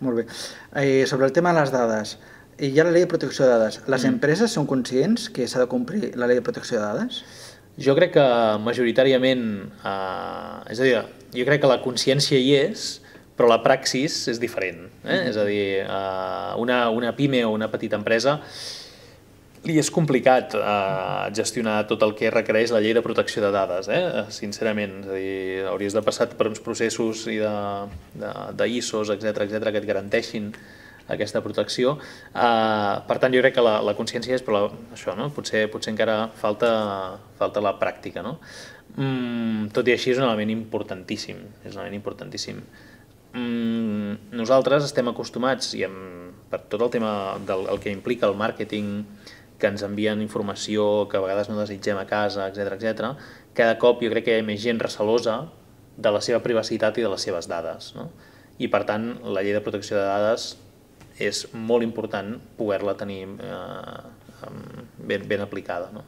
Molt bé. Sobre el tema de les dades, hi ha la llei de protecció de dades. Les empreses són conscients que s'ha de complir la llei de protecció de dades? Jo crec que majoritàriament, és a dir, jo crec que la consciència hi és, però la praxis és diferent. És a dir, una pime o una petita empresa li és complicat gestionar tot el que requereix la llei de protecció de dades, sincerament. És a dir, hauries de passar per uns processos d'ISOs, etc que et garanteixin aquesta protecció. Per tant, jo crec que la consciència és, però això, no? Potser encara falta la pràctica, no? Tot i així és un element importantíssim, nosaltres estem acostumats, per tot el tema del que implica el màrqueting, que ens envien informació que a vegades no desitgem a casa, etc. Cada cop jo crec que hi ha més gent recelosa de la seva privacitat i de les seves dades, no? I per tant la llei de protecció de dades és molt important poder-la tenir ben aplicada, no?